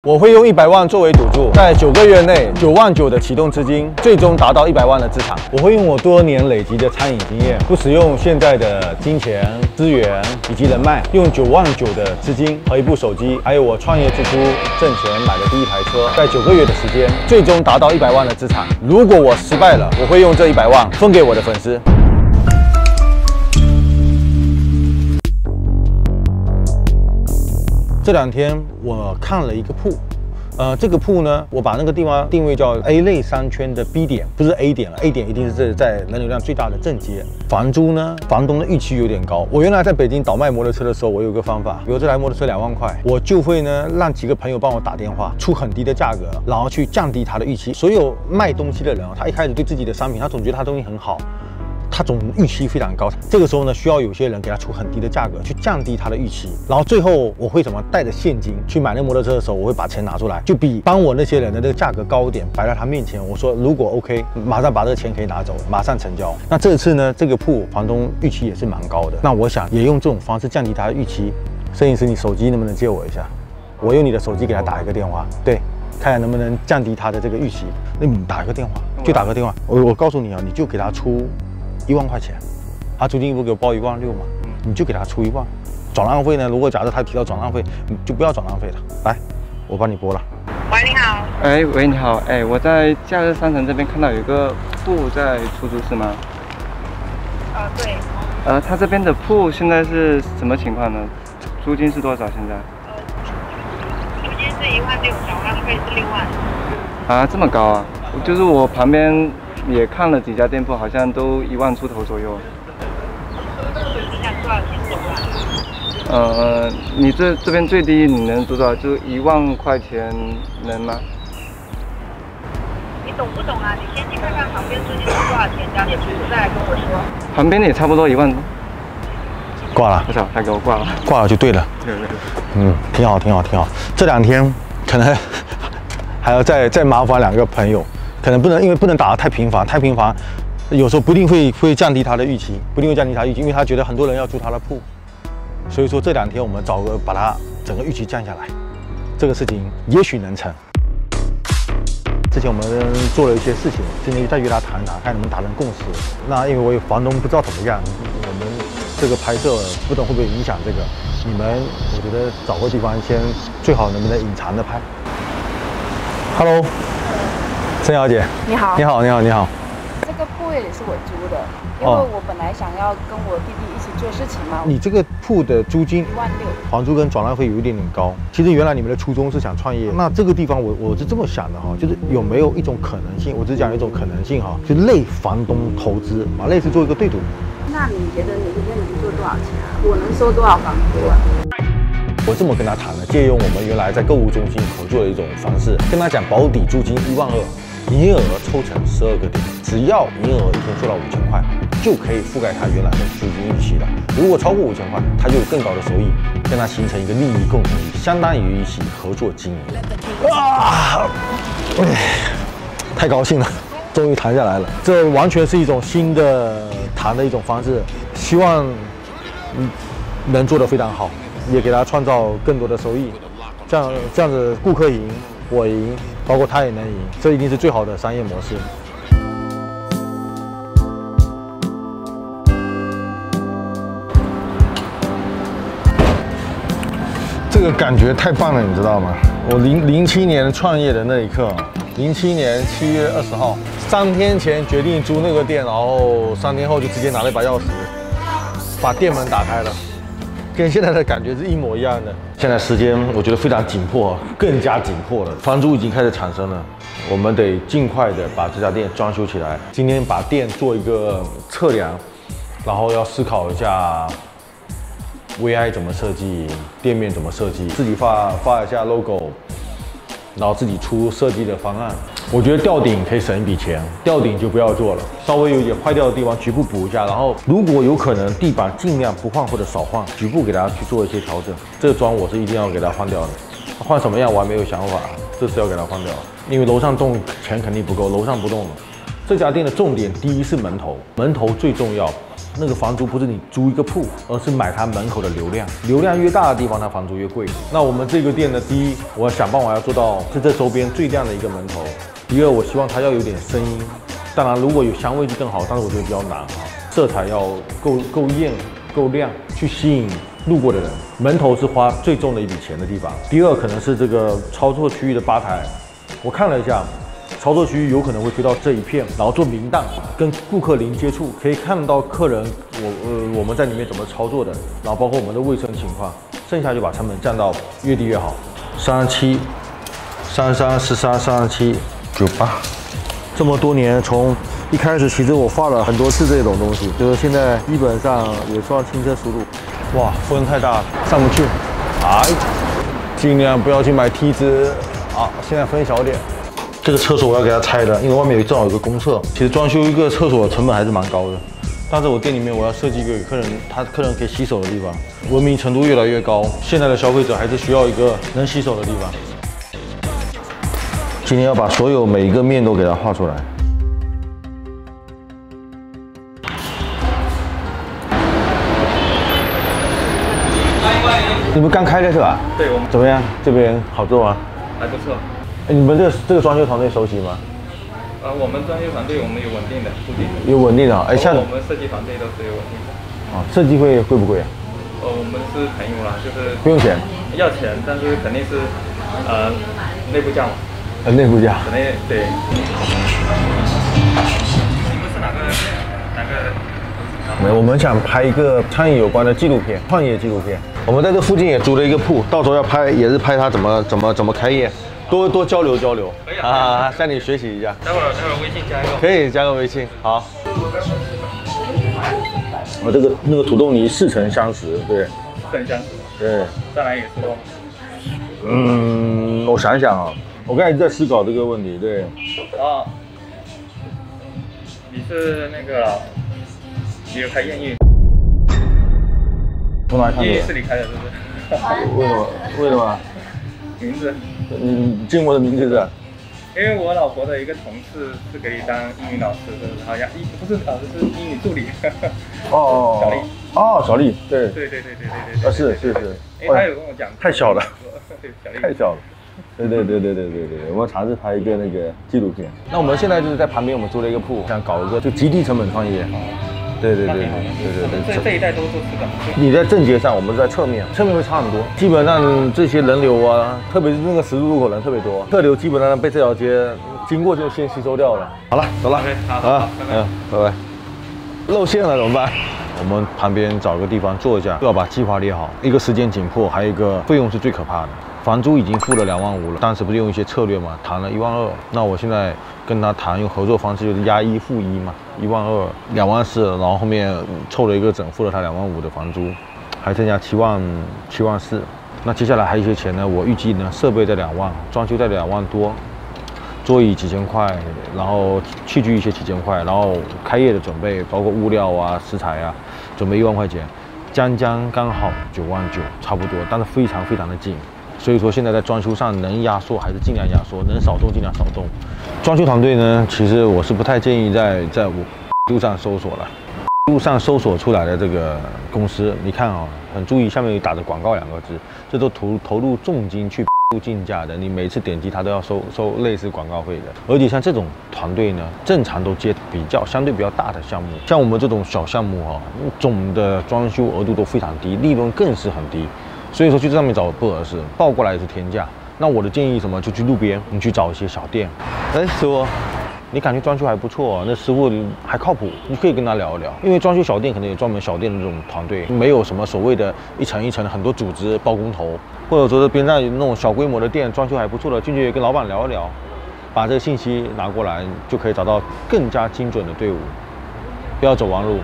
我会用100万作为赌注，在9个月内9万9的启动资金，最终达到100万的资产。我会用我多年累积的餐饮经验，不使用现在的金钱、资源以及人脉，用9万9的资金和一部手机，还有我创业之初挣钱买的第一台车，在9个月的时间，最终达到100万的资产。如果我失败了，我会用这100万分给我的粉丝。 这2天我看了一个铺，这个铺呢，我把那个地方定位叫 A 类商圈的 B 点，不是 A 点了 ，A 点一定是在人流量最大的正街。房租呢，房东的预期有点高。我原来在北京倒卖摩托车的时候，我有个方法，比如这台摩托车2万块，我就会呢让几个朋友帮我打电话，出很低的价格，然后去降低他的预期。所有卖东西的人，他一开始对自己的商品，他总觉得他东西很好。 他总预期非常高，这个时候呢，需要有些人给他出很低的价格，去降低他的预期。然后最后我会怎么带着现金去买那摩托车的时候，我会把钱拿出来，就比帮我那些人的这个价格高一点，摆在他面前。我说如果 OK， 马上把这个钱可以拿走，马上成交。那这次呢，这个铺房东预期也是蛮高的，那我想也用这种方式降低他的预期。摄影师，你手机能不能借我一下？我用你的手机给他打一个电话，对，看看能不能降低他的这个预期。那你打一个电话，就打个电话。我告诉你啊，你就给他出 1万块钱，他租金不给我报1.6万嘛，你就给他出1万。转让费呢？如果假设他提到转让费，你就不要转让费了。来，我帮你拨了。喂，你好。哎，喂，你好。哎，我在假日商城这边看到有一个铺在出租，是吗？对。他这边的铺现在是什么情况呢？租金是多少现在？租金是1.6万，转让费是6万。啊，这么高啊！就是我旁边 也看了几家店铺，好像都1万出头左右。你想多少钱走啊？你这边最低你能租多少？就1万块钱能吗？你懂不懂啊？你先去看看旁边租金是多少钱，了解清楚再来跟我说。旁边的也差不多1万多。挂了，不是，他给我挂了。挂了就对了。对。挺好，挺好，挺好。这2天可能还要再麻烦2个朋友。 可能不能，因为不能打得太频繁，太频繁，有时候不一定会降低他的预期，不一定会降低他预期，因为他觉得很多人要租他的铺，所以说这2天我们找个把他整个预期降下来，这个事情也许能成。之前我们做了一些事情，今天再约他谈谈，看能不能达成共识。那因为我有房东不知道怎么样，我们这个拍摄不懂会不会影响这个，你们我觉得找个地方先最好能不能隐藏的拍。Hello。 曾小姐，你好，你好，你好，你好。这个铺也是我租的，因为我本来想要跟我弟弟一起做事情嘛。你这个铺的租金1.6万，房租跟转让费有一点点高。其实原来你们的初衷是想创业，那这个地方我是这么想的哈，就是有没有一种可能性？我只讲一种可能性哈，就类房东投资嘛，类似做一个对赌。那你觉得你这边能做多少钱啊？我能收多少房租啊？ 我这么跟他谈的，借用我们原来在购物中心合作的一种方式，跟他讲保底租金1.2万，营业额抽成12个点，只要营业额一天做到5000块，就可以覆盖他原来的租金预期了。如果超过5000块，他就有更高的收益，跟他形成一个利益共同体，相当于一起合作经营。啊，太高兴了，终于谈下来了。这完全是一种新的谈的一种方式，希望能做得非常好。 也给他创造更多的收益，这样子，顾客赢，我赢，包括他也能赢，这一定是最好的商业模式。这个感觉太棒了，你知道吗？我07年创业的那一刻，07年7月20号，3天前决定租那个店，然后3天后就直接拿了一把钥匙，把店门打开了。 跟现在的感觉是一模一样的。现在时间我觉得非常紧迫，更加紧迫了。房租已经开始产生了，我们得尽快的把这家店装修起来。今天把店做一个测量，然后要思考一下 VI 怎么设计，店面怎么设计，自己画一下 logo， 然后自己出设计的方案。我觉得吊顶可以省一笔钱，吊顶就不要做了，稍微有一点坏掉的地方局部补一下，然后如果有可能，地板尽量不换或者少换，局部给大家去做一些调整。这个砖我是一定要给它换掉的，换什么样我还没有想法，这是要给它换掉，因为楼上动钱肯定不够，楼上不动了。这家店的重点第一是门头，门头最重要。那个房租不是你租一个铺，而是买它门口的流量。流量越大的地方，它房租越贵。那我们这个店呢，第一，我要想办法要做到是这周边最亮的一个门头。第二，我希望它要有点声音。当然，如果有香味就更好，但是我觉得比较难啊。色彩要够艳、够亮，去吸引路过的人。门头是花最重的一笔钱的地方。第二，可能是这个操作区域的吧台，我看了一下。操作区域有可能会推到这一片，然后做明档，跟顾客零接触，可以看到客人我们在里面怎么操作的，然后包括我们的卫生情况，剩下就把成本降到越低越好。37、33、13、37、98，这么多年，从一开始其实我画了很多次这种东西，就是现在基本上也算轻车熟路。哇，风太大了，上不去。哎，尽量不要去买梯子。好，现在分小点。这个厕所我要给它拆的，因为外面正好有个公厕。其实装修一个厕所的成本还是蛮高的，但是我店里面我要设计一个给客人可以洗手的地方。文明程度越来越高，现在的消费者还是需要一个能洗手的地方。今天要把所有每一个面都给它画出来。你们刚开的是吧？对，我们怎么样？这边好做吗？还不错。你们这个装修团队熟悉吗？我们装修团队我们有稳定的、固定的。有稳定的，哎，像我们设计团队都是有稳定的。啊，设计贵不贵啊？我们是朋友啦，就是不用钱，要钱，但是肯定是内部价嘛。内部价。肯定对。你们是哪个？没有，我们想拍一个餐饮有关的纪录片，创业纪录片。我们在这附近也租了一个铺，到时候要拍也是拍他怎么开业。多交流交流，可以啊，向你学习一下。待会儿微信加一个。可以加个微信，好。我这个那个土豆泥似曾相识，对。似曾相识。对。再来一个石头。我想想啊，我刚才一直在思考这个问题，对。啊，你是那个，你有开艳遇？从哪看的？艳遇是你开的，是不是？为什么？名字。你进我的名字是？因为我老婆的一个同事是可以当英语老师的，好像不是老师，是英语助理。小丽。哦，小丽，对。对。是。因为他有跟我讲。太小了。对，小丽。太小了。对，我们尝试拍一个那个纪录片。那我们现在就是在旁边，我们租了一个铺，想搞一个就极低成本创业。对。这一带都是的。你在正街上，我们在侧面会差很多。基本上这些人流啊，特别是那个十字路口人特别多，客流基本上被这条街经过就先吸收掉了。好了，走了。好，拜拜。露馅了怎么办？我们旁边找个地方坐一下，要把计划列好。一个时间紧迫，还有一个费用是最可怕的。房租已经付了2万5了，当时不是用一些策略嘛，谈了1万2。那我现在跟他谈用合作方式，就是押1付1嘛，1万2、2万4，然后后面凑了一个整，付了他2万5的房租，还剩下7万4。那接下来还有一些钱呢，我预计呢设备在2万，装修在2万多，桌椅几千块，然后器具一些几千块，然后开业的准备，包括物料啊、食材啊，准备1万块钱，刚好9万9，差不多，但是非常的紧。所以说现在在装修上能压缩还是尽量压缩，能少动尽量少动。装修团队呢，其实我是不太建议在路上搜索了。路上搜索出来的这个公司，你看啊，很注意下面有打着广告2个字，这都投入重金去竞价的，你每次点击它都要收类似广告费的。而且像这种团队呢，正常都接相对比较大的项目，像我们这种小项目哈，总的装修额度都非常低，利润更是很低。所以说去这上面找不合适，报过来也是天价。那我的建议什么，就去路边，你去找一些小店。哎，师傅，你感觉装修还不错，那师傅还靠谱，你可以跟他聊一聊。因为装修小店可能有专门小店的这种团队，没有什么所谓的一层一层的很多组织包工头，或者说是边上有那种小规模的店，装修还不错的，进去跟老板聊一聊，把这个信息拿过来，就可以找到更加精准的队伍，不要走弯路。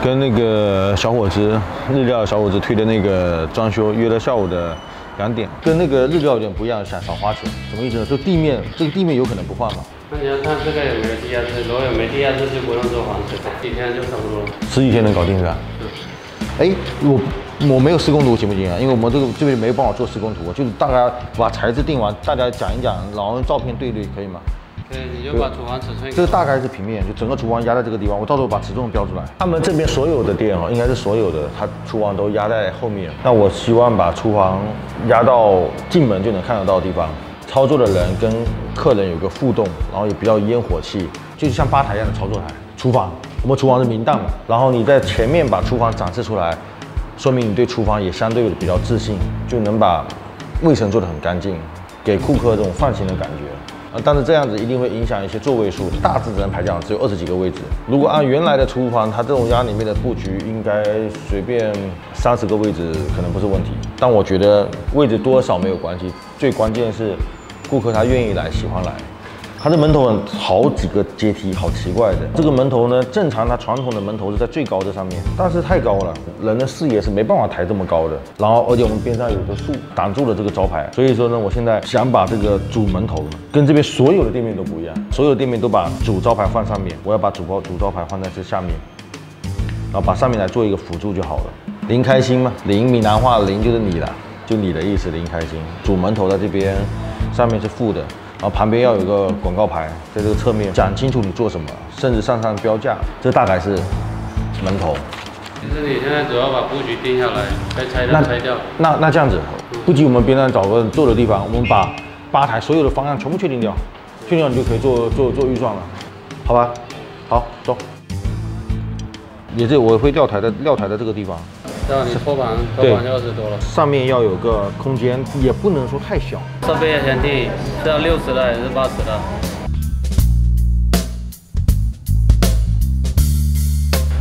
跟那个小伙子，日料小伙子推的那个装修约了下午的2点，跟那个日料有点不一样，想少花钱，什么意思呢？这个地面有可能不换吗？那你要看这个有没有地下室，如果有没地下室就不用做房子，几天就差不多。10几天能搞定是吧？哎，我没有施工图行不行啊？因为我们这边没有办法做施工图，就是大概把材质定完，大家讲一讲，然后用照片对可以吗？可对，你就把厨房尺寸。这个大概是平面，就整个厨房压在这个地方。我到时候把尺寸标出来。他们这边所有的店哦，应该是所有的，它厨房都压在后面。那我希望把厨房压到进门就能看得到的地方。操作的人跟客人有个互动，然后也比较烟火气，就是像吧台一样的操作台。厨房，我们厨房是明档嘛，然后你在前面把厨房展示出来，说明你对厨房也相对比较自信，就能把卫生做得很干净，给顾客这种放心的感觉。但是这样子一定会影响一些座位数，大致只能排讲只有20几个位置。如果按原来的厨房，它这种家里面的布局，应该随便30个位置可能不是问题。但我觉得位置多少没有关系，最关键是顾客他愿意来，喜欢来。它的门头好几个阶梯，好奇怪的。这个门头呢，正常它传统的门头是在最高的上面，但是太高了，人的视野是没办法抬这么高的。然后，而且我们边上有个树挡住了这个招牌，所以说呢，我现在想把这个主门头跟这边所有的店面都不一样，所有的店面都把主招牌放上面，我要把主招牌放在这下面，然后把上面来做一个辅助就好了。林开心嘛，林闽南话林就是你了，就你的意思，林开心。主门头在这边，上面是副的。然后旁边要有一个广告牌，在这个侧面讲清楚你做什么，甚至上标价。这大概是门头。其实你现在主要把布局定下来，该拆的拆掉。那这样子，布局我们边上找个坐的地方，我们把吧台所有的方案全部确定掉，确定掉你就可以做预算了，好吧？好，走。也是我会撂台的这个地方。让你托盘就20多了，上面要有个空间，也不能说太小。设备要先定，是要60的还是80的？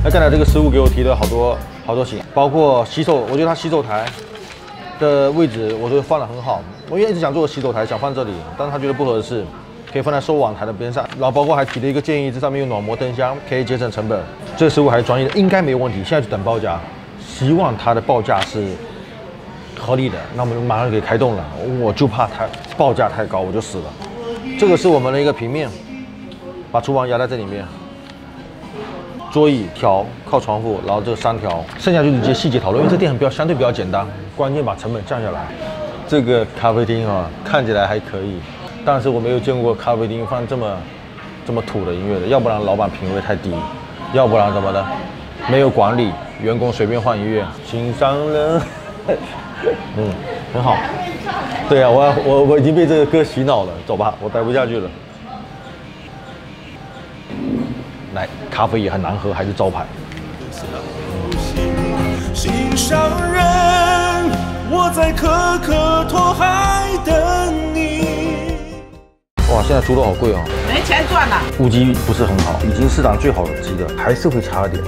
那刚才这个师傅给我提了好多型，包括洗手，我觉得他洗手台的位置我觉得放得很好。我因为一直想做个洗手台，想放这里，但是他觉得不合适，可以放在收网台的边上。然后包括还提了一个建议，这上面有暖膜灯箱，可以节省成本。这个师傅还是专业的，应该没问题。现在就等报价。希望它的报价是合理的，那我们马上可以开动了。我就怕它报价太高，我就死了。这个是我们的一个平面，把厨房压在这里面，桌椅条靠窗户，然后这3条，剩下就是一些细节讨论。因为这店相对比较简单，关键把成本降下来。这个咖啡厅啊，看起来还可以，但是我没有见过咖啡厅放这么土的音乐的，要不然老板品味太低，要不然怎么的？没有管理，员工随便换音乐，心上人，很好。对啊，我已经被这个歌洗脑了，走吧，我待不下去了。来，咖啡也很难喝，还是招牌。心上人，我在可可托海等你。哇，现在猪肉好贵哦，没钱赚了。乌鸡不是很好，已经市场最好的鸡了，还是会差一点。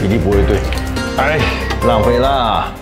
比例不会对，哎，浪费啦。